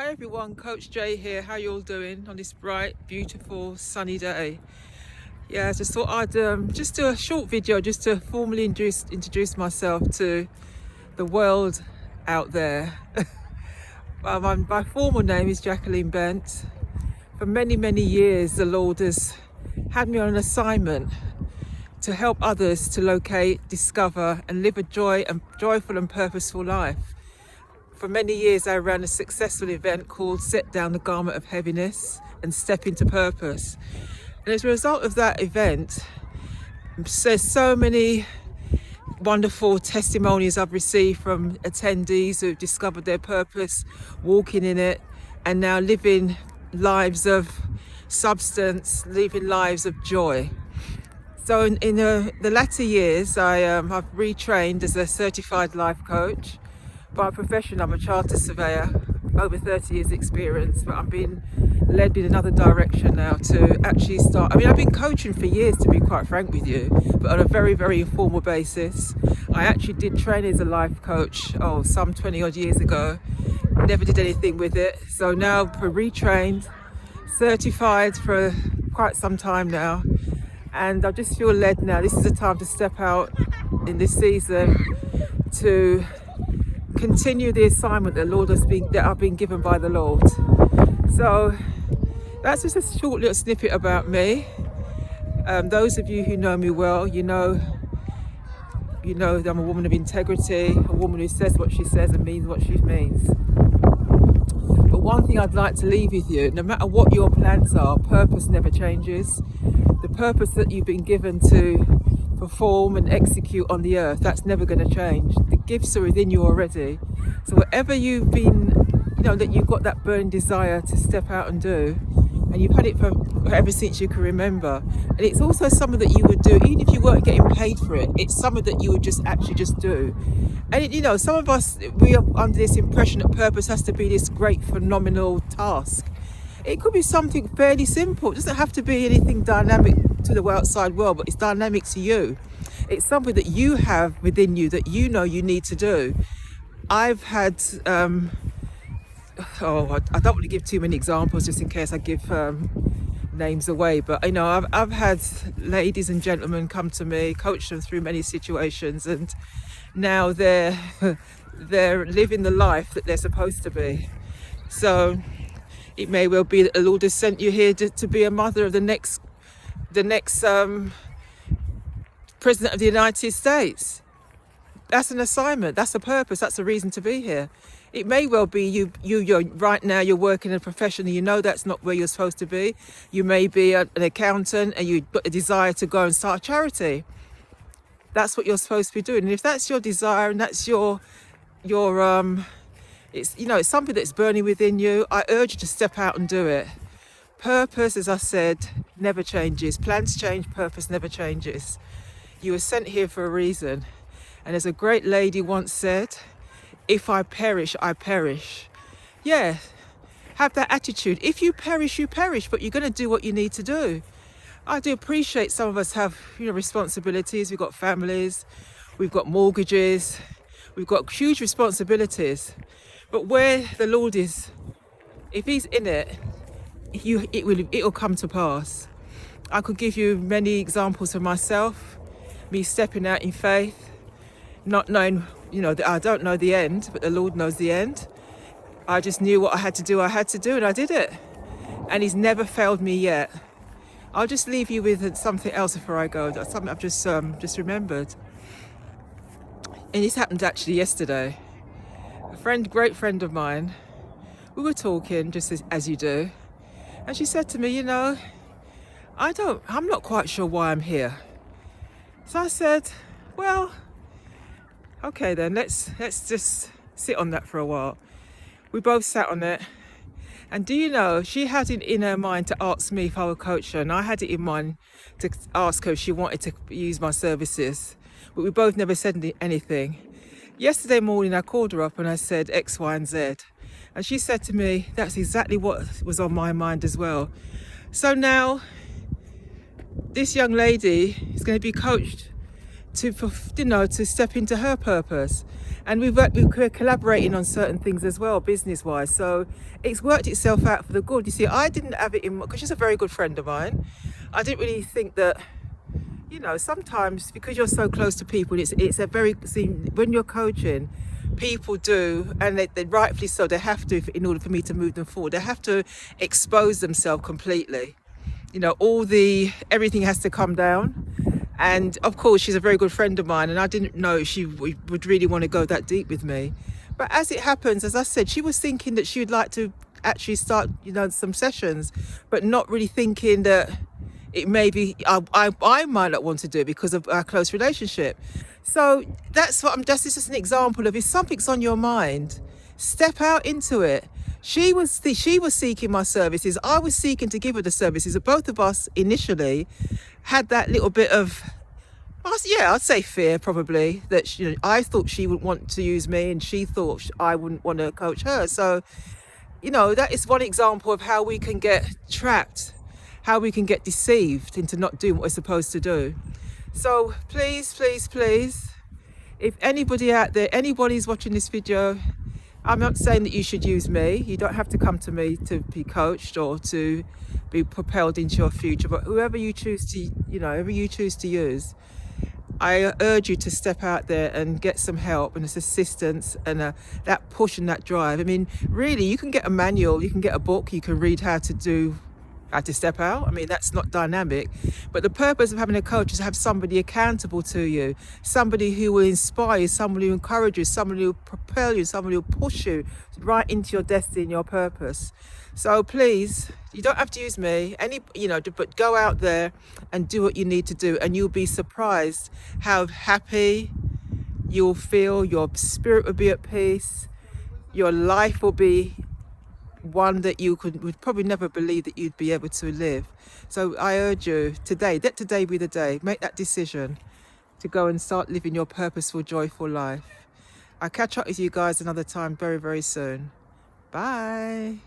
Hi everyone, Coach Jay here. How you all doing on this bright, beautiful, sunny day? Yeah, I just thought I'd just do a short video just to formally introduce myself to the world out there. My formal name is Jacqueline Bent. For many, many years, the Lord has had me on an assignment to help others to locate, discover, and live a joyful and purposeful life. For many years, I ran a successful event called Set Down the Garment of Heaviness and Step into Purpose. And as a result of that event, there's so many wonderful testimonies I've received from attendees who've discovered their purpose, walking in it, and now living lives of substance, living lives of joy. So in the latter years, I've retrained as a certified life coach. By profession, I'm a chartered surveyor, over 30 years experience, but I'm being led in another direction now to actually start. I've been coaching for years, to be quite frank with you, but on a very, very informal basis. I actually did train as a life coach, some 20 odd years ago. Never did anything with it. So now we're retrained, certified for quite some time now. And I just feel led now. This is the time to step out in this season to continue the assignment that I've been given by the Lord. So that's just a short little snippet about me. Those of you who know me well, you know that I'm a woman of integrity, a woman who says what she says and means what she means. But one thing I'd like to leave with you, no matter what your plans are, purpose never changes. The purpose that you've been given to perform and execute on the earth, that's never going to change. The gifts are within you already. So whatever you've been, that you've got that burning desire to step out and do, and you've had it for ever since you can remember. And it's also something that you would do, even if you weren't getting paid for it. It's something that you would just do. And some of us, we are under this impression that purpose has to be this great, phenomenal task. It could be something fairly simple. It doesn't have to be anything dynamic to the outside world, but it's dynamic to you. It's something that you have within you that you know you need to do. I've had, I don't want to give too many examples just in case I give names away, but I've had ladies and gentlemen come to me, coach them through many situations, and now they're living the life that they're supposed to be. So it may well be that the Lord has sent you here to be a mother of the next President of the United States. That's an assignment, that's a purpose, that's a reason to be here. It may well be you're right now, you're working in a profession and you know that's not where you're supposed to be. You may be an accountant and you've got a desire to go and start a charity. That's what you're supposed to be doing. And if that's your desire and that's it's something that's burning within you, I urge you to step out and do it. Purpose, as I said, never changes. Plans change, purpose never changes. You were sent here for a reason. And as a great lady once said, if I perish, I perish. Yeah, have that attitude. If you perish, you perish, but you're going to do what you need to do. I do appreciate some of us have, responsibilities. We've got families, we've got mortgages, we've got huge responsibilities. But where the Lord is, if He's in it, it will come to pass. I could give you many examples of myself, me stepping out in faith, not knowing, that I don't know the end, but the Lord knows the end. I just knew what I had to do, and I did it. And He's never failed me yet. I'll just leave you with something else before I go. That's something I've just remembered. And this happened actually yesterday. A great friend of mine, we were talking just as you do, and she said to me, I'm not quite sure why I'm here. So I said, well, okay then, let's just sit on that for a while. We both sat on it, and do you know, she had it in her mind to ask me if I would coach her, and I had it in mind to ask her if she wanted to use my services, but we both never said anything. Yesterday morning I called her up and I said X, Y and Z, and she said to me, that's exactly what was on my mind as well. So now this young lady is going to be coached to, you know, to step into her purpose. And we're collaborating on certain things as well, business wise. So it's worked itself out for the good. You see, I didn't have it in, because she's a very good friend of mine. I didn't really think that, you know, sometimes because you're so close to people, it's a very, see, when you're coaching, people do, and they rightfully so, they have to, in order for me to move them forward, they have to expose themselves completely. You know, everything has to come down. And of course, she's a very good friend of mine, and I didn't know she would really want to go that deep with me. But as it happens, as I said, she was thinking that she would like to actually start, you know, some sessions, but not really thinking that it may be I might not want to do it because of our close relationship. So that's what this is just an example of, if something's on your mind, step out into it. She was seeking my services. I was seeking to give her the services. Both of us initially had that little bit of, I'd say fear, probably, that I thought she would want to use me, and she thought I wouldn't want to coach her. So, you know, that is one example of how we can get trapped, how we can get deceived into not doing what we're supposed to do. So please, please, please, if anybody out there, anybody's watching this video, I'm not saying that you should use me. You don't have to come to me to be coached or to be propelled into your future. But whoever you choose to, whoever you choose to use, I urge you to step out there and get some help and assistance and that push and that drive. I mean, really, you can get a manual, you can get a book, you can read how to step out. I mean, that's not dynamic. But the purpose of having a coach is to have somebody accountable to you, somebody who will inspire you, somebody who encourages you, somebody who will propel you, somebody who will push you right into your destiny and your purpose. So please, you don't have to use me, but go out there and do what you need to do, and you'll be surprised how happy you'll feel. Your spirit will be at peace. Your life will be one that you would probably never believe that you'd be able to live. So I urge you today, let today be the day. Make that decision to go and start living your purposeful, joyful life. I'll catch up with you guys another time very, very soon. Bye.